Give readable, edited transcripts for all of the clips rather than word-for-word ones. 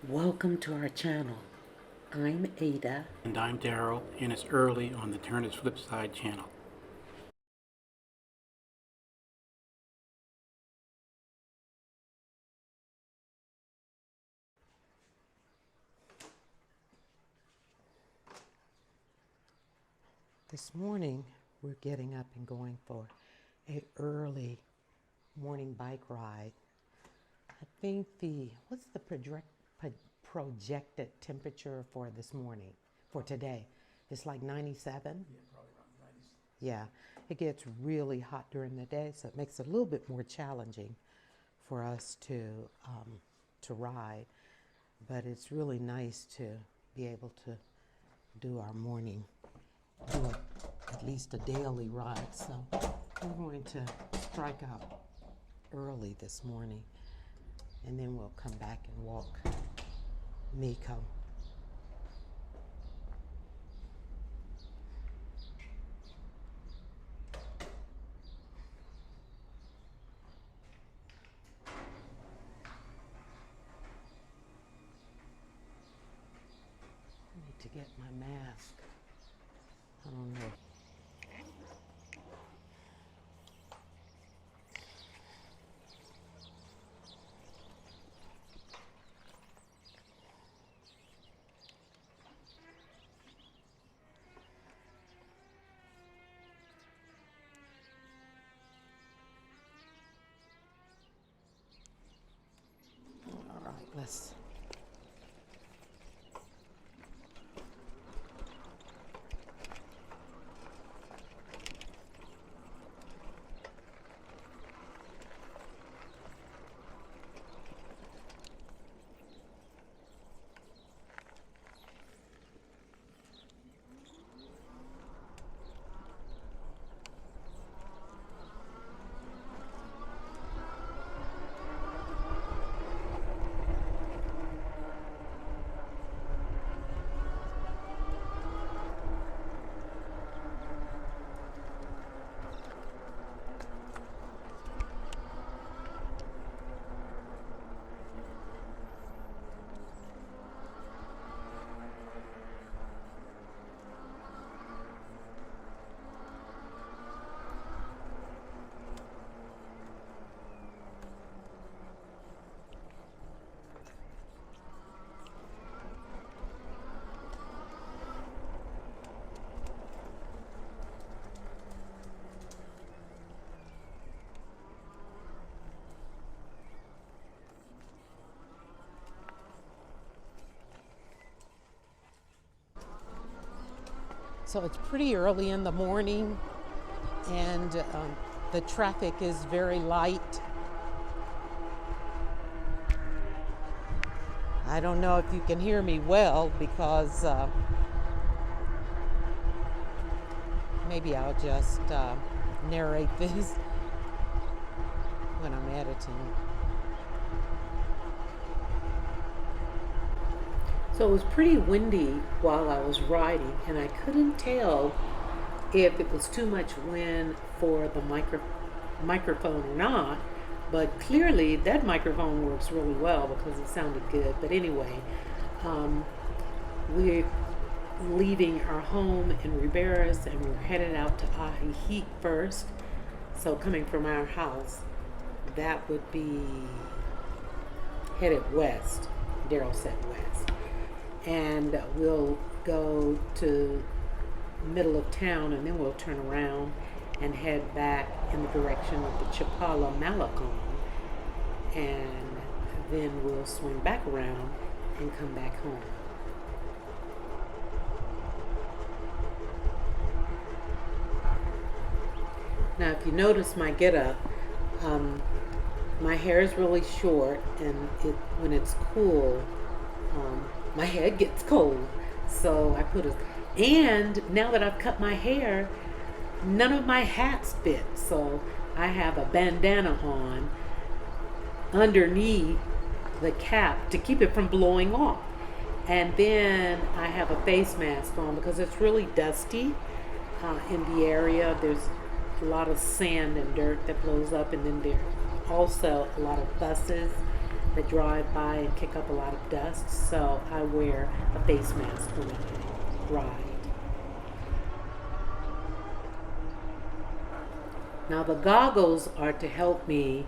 Welcome to our channel. I'm Ada. And I'm Daryl, and it's early on the Turner's Flip Side channel. This morning we're getting up and going for a early morning bike ride. I think what's the projected temperature for this morning, for today? It's like 97? Yeah, probably around 90. Yeah, it gets really hot during the day, so it makes it a little bit more challenging for us to ride. But it's really nice to be able to do our morning, do at least a daily ride. So we're going to strike out early this morning, and then we'll come back and walk Miko. I need to get my mask. I don't know. All right, let's. So it's pretty early in the morning, and the traffic is very light. I don't know if you can hear me well, because maybe I'll just narrate this when I'm editing. So it was pretty windy while I was riding, and I couldn't tell if it was too much wind for the microphone or not, but clearly that microphone works really well because it sounded good. But anyway, we're leaving our home in Riberas, and we're headed out to Ajijic first. So coming from our house, that would be headed west. Daryl said west. And we'll go to the middle of town, and then we'll turn around and head back in the direction of the Chapala Malacon, and then we'll swing back around and come back home. Now, if you notice my getup, my hair is really short, and when it's cool, my head gets cold. So I and now that I've cut my hair, none of my hats fit. So I have a bandana on underneath the cap to keep it from blowing off. And then I have a face mask on because it's really dusty in the area. There's a lot of sand and dirt that blows up, and then there's also a lot of buses that drive by and kick up a lot of dust, so I wear a face mask when I ride. Now the goggles are to help me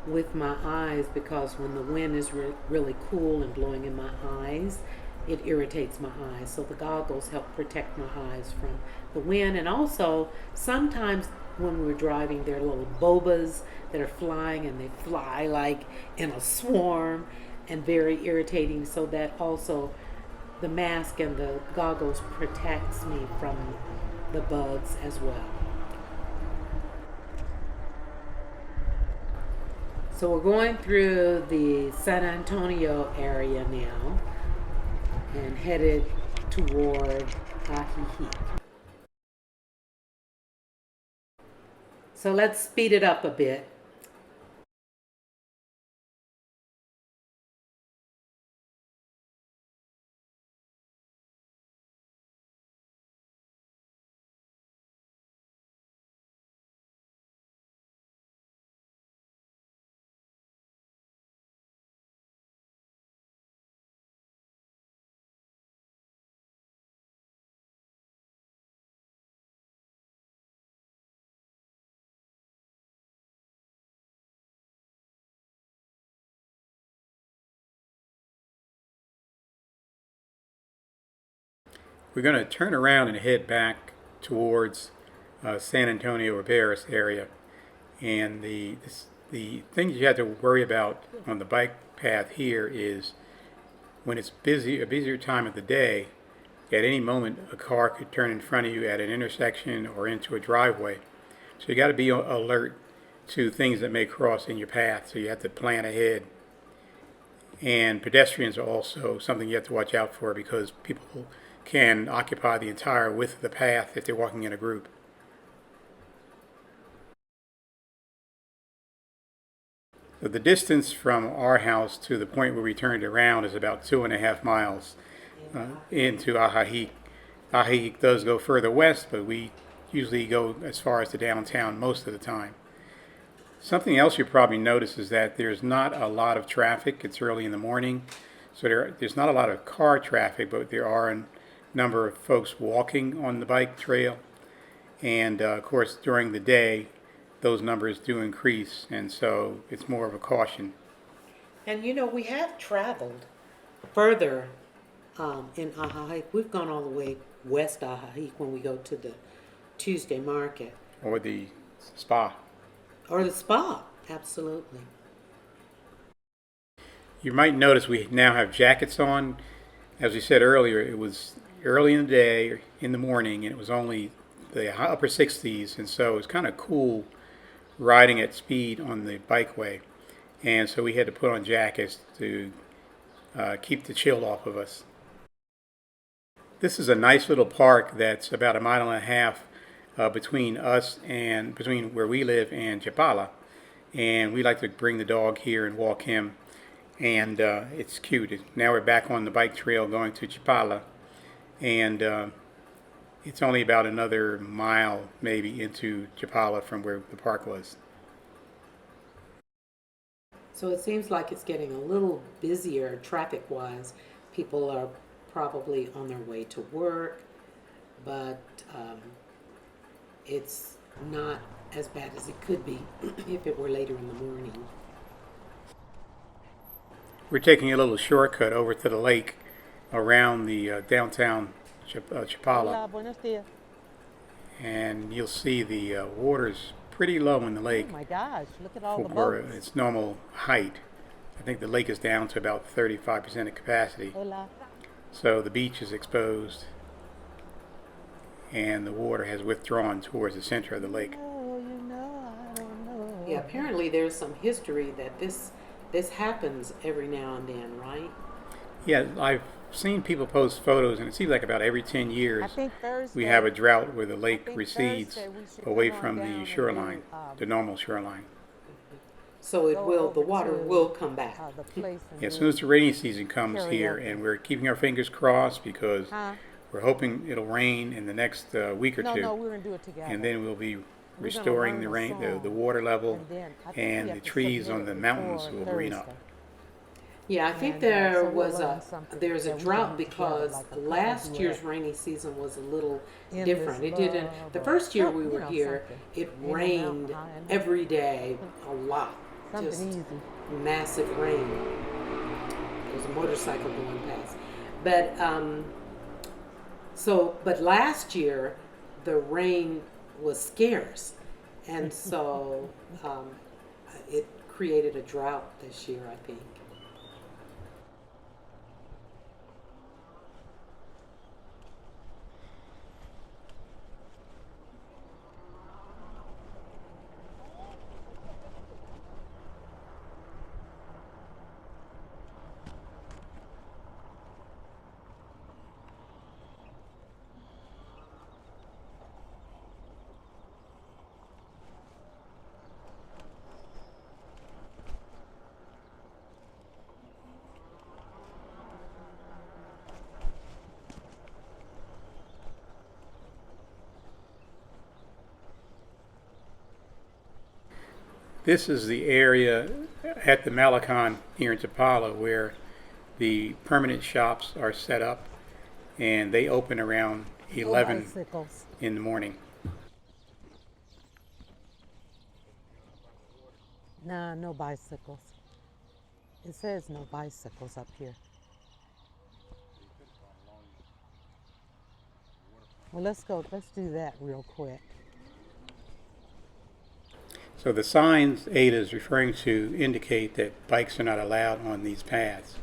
with my eyes because when the wind is really cool and blowing in my eyes, it irritates my eyes. So the goggles help protect my eyes from the wind. And also, sometimes when we're driving, there are little bobas that are flying and they fly like in a swarm and very irritating. So that also, the mask and the goggles protects me from the bugs as well. So we're going through the San Antonio area now and headed toward Ajijic. So let's speed it up a bit. We're going to turn around and head back towards San Antonio or Barris area. And the thing you have to worry about on the bike path here is when it's busy, a busier time of the day, at any moment a car could turn in front of you at an intersection or into a driveway. So you got to be alert to things that may cross in your path. So you have to plan ahead. And pedestrians are also something you have to watch out for because people can occupy the entire width of the path if they're walking in a group. So the distance from our house to the point where we turned around is about 2.5 miles into Ajijic. Ajijic does go further west, but we usually go as far as the downtown most of the time. Something else you probably notice is that there's not a lot of traffic. It's early in the morning, so there's not a lot of car traffic, but there are a number of folks walking on the bike trail. And of course, during the day, those numbers do increase, and so it's more of a caution. And you know, we have traveled further in Ajijic. We've gone all the way west Ajijic when we go to the Tuesday market. Or the spa. Or the spa, absolutely. You might notice we now have jackets on. As we said earlier, it was early in the day, in the morning, and it was only the upper 60s, and so it was kind of cool riding at speed on the bikeway. And so we had to put on jackets to keep the chill off of us. This is a nice little park that's about 1.5 miles between us and between where we live and Chapala. And we like to bring the dog here and walk him. And it's cute. Now we're back on the bike trail going to Chapala. And it's only about another mile maybe into Chapala from where the park was. So it seems like it's getting a little busier traffic-wise. People are probably on their way to work, but it's not as bad as it could be if it were later in the morning. We're taking a little shortcut over to the lake around the downtown Chapala. Hola, buenos días. And you'll see the water's pretty low in the lake Oh my gosh, look at all the for boats. its normal height. I think the lake is down to about 35% of capacity. Hola. So the beach is exposed and the water has withdrawn towards the center of the lake. Oh, I don't know. Yeah, apparently there's some history that this happens every now and then, right? Yeah, I've seen people post photos, and it seems like about every 10 I years think Thursday we have a drought where the lake think recedes Thursday we should away come on from down the and shoreline, do, the normal shoreline. So it Go will, the over water to, will come back. the place and Yeah, as do soon as the rainy season comes here, karaoke. and we're keeping our fingers crossed because Huh? we're hoping it'll rain in the next week or No, two, we're gonna do it together. and then we'll be gonna restoring learn the a rain, the song, water level, and then I think we and have the to trees submit on the it mountains before will green up. Thursday. Yeah, I think And there so we'll was learn something there's a that we can drought do together, because like a color last year's duet, rainy season was a little endless different. It didn't. love, The or first year something, we were here, something. it Ain't no mountain rained high enough. every day, a lot, Something just easy. massive rain. There was a motorcycle going past, but but last year the rain was scarce, and so it created a drought this year, I think. This is the area at the Malecon here in Chapala where the permanent shops are set up, and they open around No 11 bicycles. in the morning. Nah, no bicycles. It says no bicycles up here. Well, let's go. Let's do that real quick. So the signs Ada is referring to indicate that bikes are not allowed on these paths.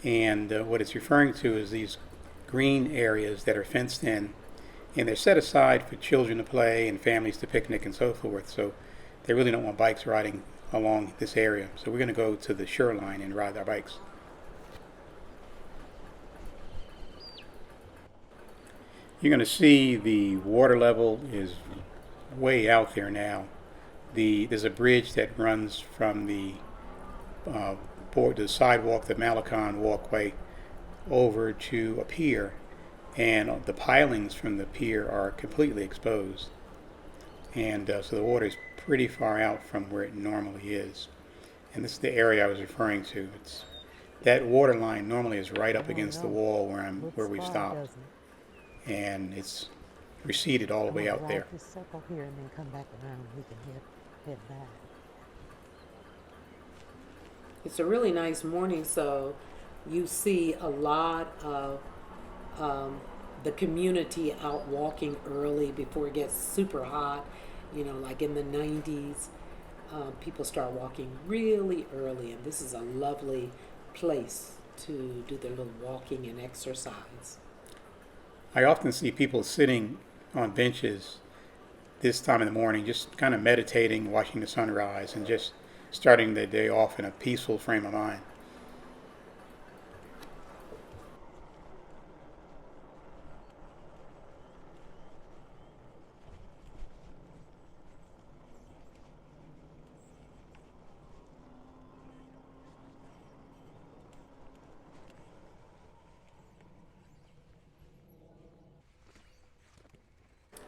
And what it's referring to is these green areas that are fenced in, and they're set aside for children to play and families to picnic and so forth. So they really don't want bikes riding along this area. So we're going to go to the shoreline and ride our bikes. You're going to see the water level is way out there now. There's a bridge that runs from the the sidewalk, the Malecon walkway, over to a pier, and the pilings from the pier are completely exposed, and so the water is pretty far out from where it normally is. And this is the area I was referring to. It's that water line normally is right up Oh against the no. wall Looks where we've far, stopped, doesn't it? and it's receded all the I'm way gonna out ride there. this circle here and then come back around. We can head back. It's a really nice morning, so you see a lot of the community out walking early before it gets super hot. You know, like in the 90s, people start walking really early, and this is a lovely place to do their little walking and exercise. I often see people sitting on benches this time in the morning, just kind of meditating, watching the sunrise, and just starting the day off in a peaceful frame of mind.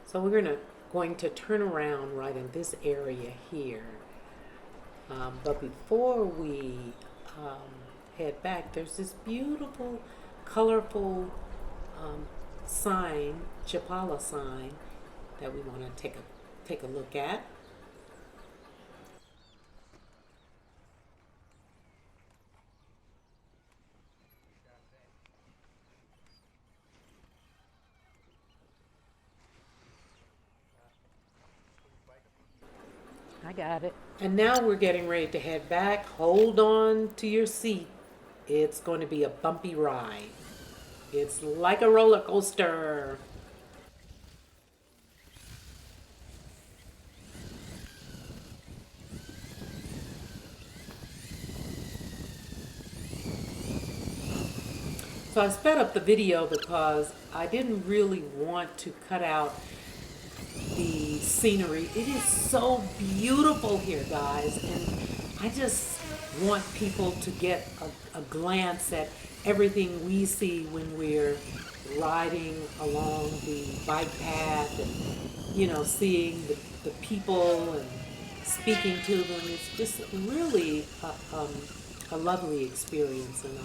So we're going to turn around right in this area here. But before we um, head back, there's this beautiful, colorful sign, Chapala sign, that we want to take a look at. I got it. And now we're getting ready to head back. Hold on to your seat. It's going to be a bumpy ride. It's like a roller coaster. So I sped up the video because I didn't really want to cut out the scenery. It is so beautiful here, guys, and I just want people to get a glance at everything we see when we're riding along the bike path, and seeing the people and speaking to them. It's just really a a lovely experience, and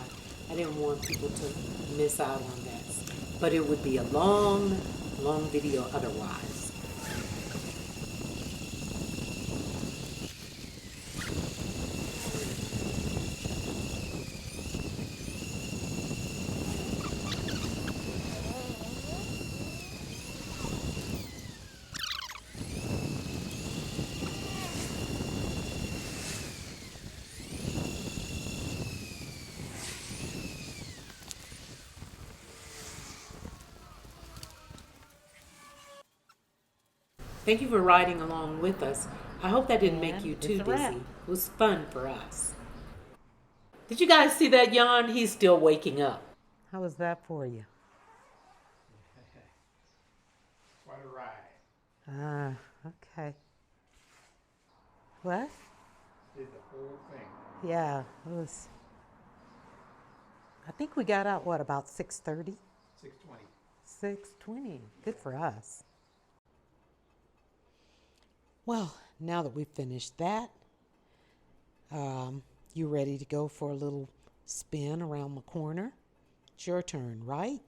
I didn't want people to miss out on that. But it would be a long, long video otherwise. Thank you for riding along with us. I hope that didn't make And you it's too a wrap. dizzy. It was fun for us. Did you guys see that yawn? He's still waking up. How was that for you? Quite a ride. Ah, okay. What? Did the whole thing. Yeah, it was. I think we got out, what, about 6:30? 6:20. 6:20. Good for us. Well, now that we've finished that, you ready to go for a little spin around the corner? It's your turn, right?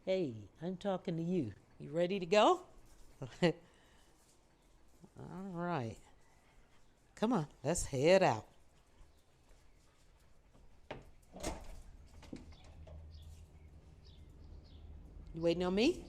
Hey, I'm talking to you. You ready to go? All right. Come on, let's head out. You waiting on me?